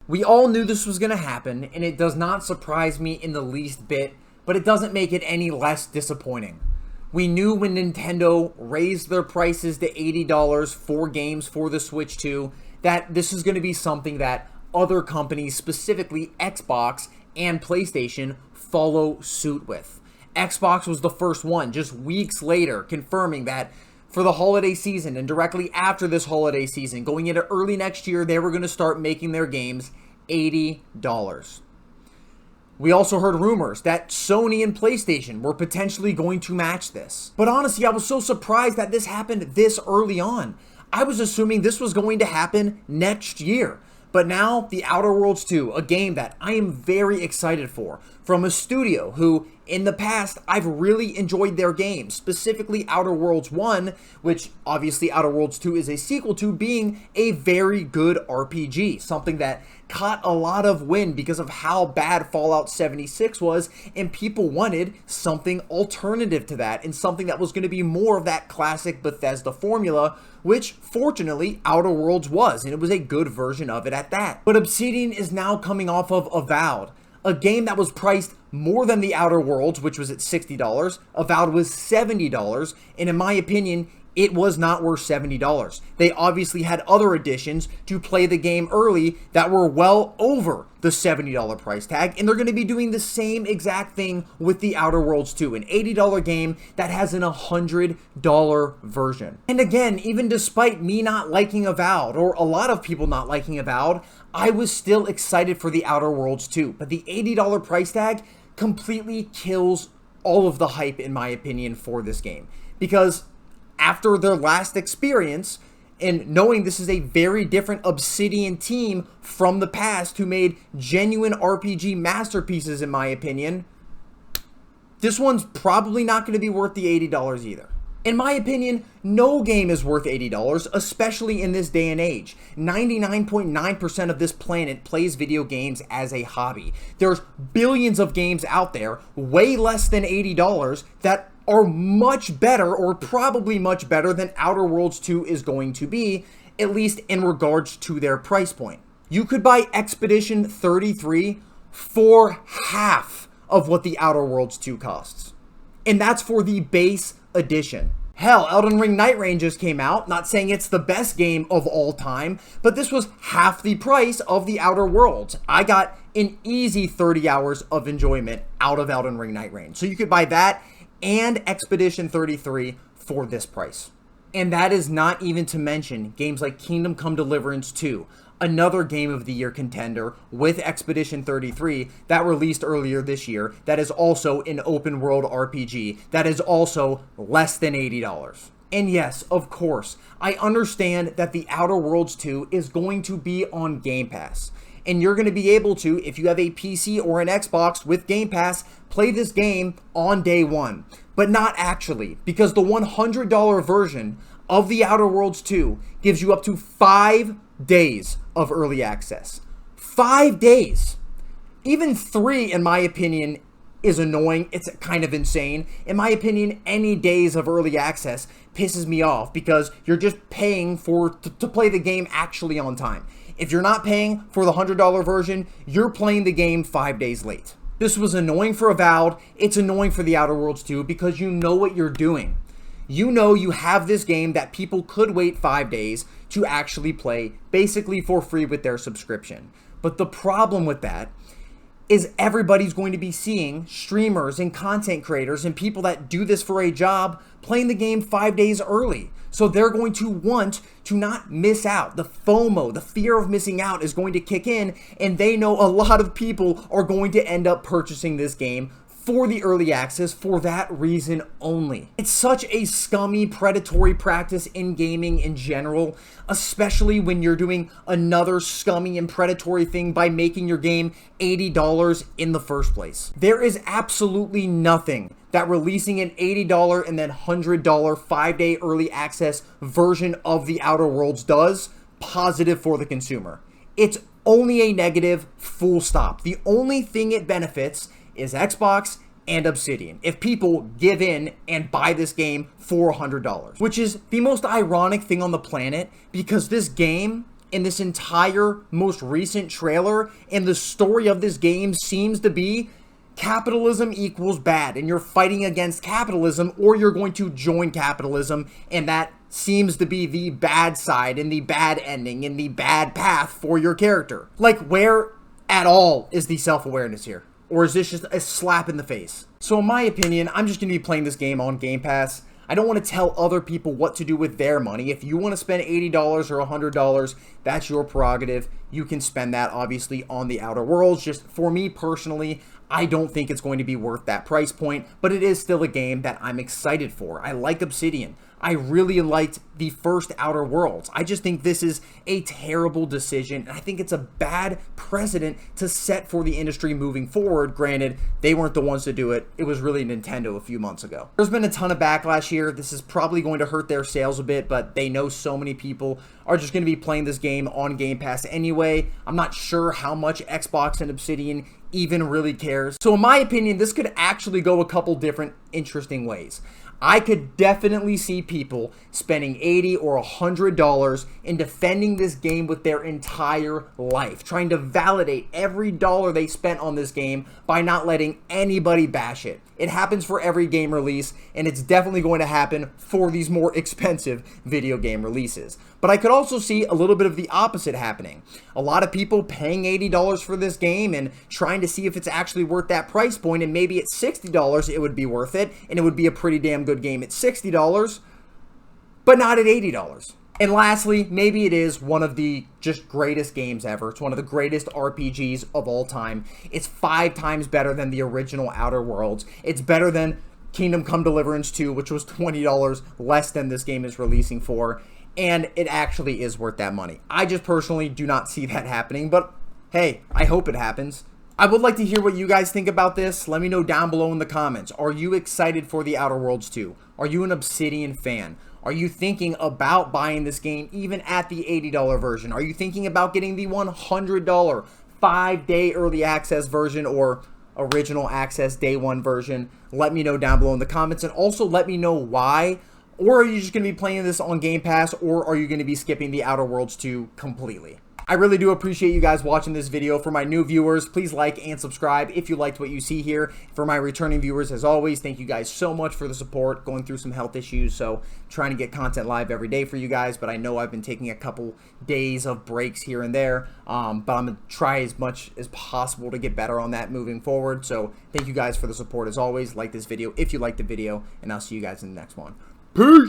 We all knew this was going to happen, and it does not surprise me in the least bit, but it doesn't make it any less disappointing. We knew when Nintendo raised their prices to $80 for games for the Switch 2 that this is going to be something that other companies, specifically Xbox and PlayStation, follow suit with. Xbox was the first one, just weeks later, confirming that for the holiday season and directly after this holiday season, going into early next year, they were going to start making their games $80. We also heard rumors that Sony and PlayStation were potentially going to match this. But honestly, I was so surprised that this happened this early on. I was assuming this was going to happen next year. But now, The Outer Worlds 2, a game that I am very excited for, from a studio who, in the past, I've really enjoyed their games, specifically Outer Worlds 1, which obviously Outer Worlds 2 is a sequel to, being a very good RPG, something that caught a lot of wind because of how bad Fallout 76 was, and people wanted something alternative to that, and something that was going to be more of that classic Bethesda formula, which fortunately Outer Worlds was, and it was a good version of it at that. But Obsidian is now coming off of Avowed, a game that was priced more than the Outer Worlds, which was at $60. Avowed was $70, and in my opinion, it was not worth $70. They obviously had other additions to play the game early that were well over the $70 price tag, and they're going to be doing the same exact thing with The Outer Worlds 2, an $80 game that has an $100 version. And again, even despite me not liking Avowed, or a lot of people not liking Avowed, I was still excited for The Outer Worlds 2, but the $80 price tag completely kills all of the hype, in my opinion, for this game. Because after their last experience, and knowing this is a very different Obsidian team from the past who made genuine RPG masterpieces, in my opinion, this one's probably not going to be worth the $80 either. In my opinion, no game is worth $80, especially in this day and age. 99.9% of this planet plays video games as a hobby. There's billions of games out there, way less than $80, that are much better, or probably much better, than Outer Worlds 2 is going to be, at least in regards to their price point. You could buy Expedition 33 for half of what the Outer Worlds 2 costs. And that's for the base edition. Hell, Elden Ring Night Rain just came out, not saying it's the best game of all time, but this was half the price of the Outer Worlds. I got an easy 30 hours of enjoyment out of Elden Ring Night Rain. So you could buy that and Expedition 33 for this price. And that is not even to mention games like Kingdom Come Deliverance 2, another Game of the Year contender with Expedition 33 that released earlier this year, that is also an open world RPG that is also less than $80. And yes, of course, I understand that The Outer Worlds 2 is going to be on Game Pass. And you're going to be able to, if you have a PC or an Xbox with Game Pass, play this game on day one. But not actually, because the $100 version of The Outer Worlds 2 gives you up to 5 days of early access. 5 days! Even 3, in my opinion, is annoying. It's kind of insane. In my opinion, any days of early access pisses me off because you're just paying to play the game actually on time. If you're not paying for the $100 version, you're playing the game 5 days late. This was annoying for Avowed. It's annoying for The Outer Worlds 2 because you know what you're doing. You know you have this game that people could wait 5 days to actually play, basically for free with their subscription. But the problem with that is everybody's going to be seeing streamers and content creators and people that do this for a job playing the game 5 days early. So they're going to want to not miss out. The FOMO, the fear of missing out, is going to kick in, and they know a lot of people are going to end up purchasing this game for the early access for that reason only. It's such a scummy, predatory practice in gaming in general, especially when you're doing another scummy and predatory thing by making your game $80 in the first place. There is absolutely nothing that releasing an $80 and then $100 5-day early access version of The Outer Worlds does positive for the consumer. It's only a negative, full stop. The only thing it benefits is Xbox and Obsidian if people give in and buy this game for $100, which is the most ironic thing on the planet because this game in this entire most recent trailer, and the story of this game seems to be capitalism equals bad, and you're fighting against capitalism, or you're going to join capitalism, and that seems to be the bad side and the bad ending and the bad path for your character. Like, where at all is the self-awareness here? Or is this just a slap in the face? So in my opinion, I'm just going to be playing this game on Game Pass. I don't want to tell other people what to do with their money. If you want to spend $80 or $100, that's your prerogative. You can spend that, obviously, on the Outer Worlds. Just for me personally, I don't think it's going to be worth that price point, but it is still a game that I'm excited for. I like Obsidian. I really liked the first Outer Worlds. I just think this is a terrible decision, and I think it's a bad precedent to set for the industry moving forward. Granted, they weren't the ones to do it. It was really Nintendo a few months ago. There's been a ton of backlash here. This is probably going to hurt their sales a bit, but they know so many people are just going to be playing this game on Game Pass anyway. I'm not sure how much Xbox and Obsidian even really cares. So in my opinion, this could actually go a couple different interesting ways. I could definitely see people spending $80 or $100 in defending this game with their entire life, trying to validate every dollar they spent on this game by not letting anybody bash it. It happens for every game release, and it's definitely going to happen for these more expensive video game releases. But I could also see a little bit of the opposite happening. A lot of people paying $80 for this game and trying to see if it's actually worth that price point, and maybe at $60 it would be worth it, and it would be a pretty damn good game at $60, but not at $80. And lastly, maybe it is one of the just greatest games ever. It's one of the greatest RPGs of all time. It's 5 times better than the original Outer Worlds. It's better than Kingdom Come Deliverance 2, which was $20 less than this game is releasing for. And it actually is worth that money. I just personally do not see that happening, but hey, I hope it happens. I would like to hear what you guys think about this. Let me know down below in the comments. Are you excited for the Outer Worlds 2? Are you an Obsidian fan? Are you thinking about buying this game even at the $80 version? Are you thinking about getting the $100 5-day early access version or original access day 1 version? Let me know down below in the comments, and also let me know why. Or are you just going to be playing this on Game Pass, or are you going to be skipping the Outer Worlds 2 completely? I really do appreciate you guys watching this video. For my new viewers, please like and subscribe if you liked what you see here. For my returning viewers, as always, thank you guys so much for the support. Going through some health issues, so trying to get content live every day for you guys, but I know I've been taking a couple days of breaks here and there, but I'm going to try as much as possible to get better on that moving forward. So thank you guys for the support as always. Like this video if you liked the video, and I'll see you guys in the next one. Peace!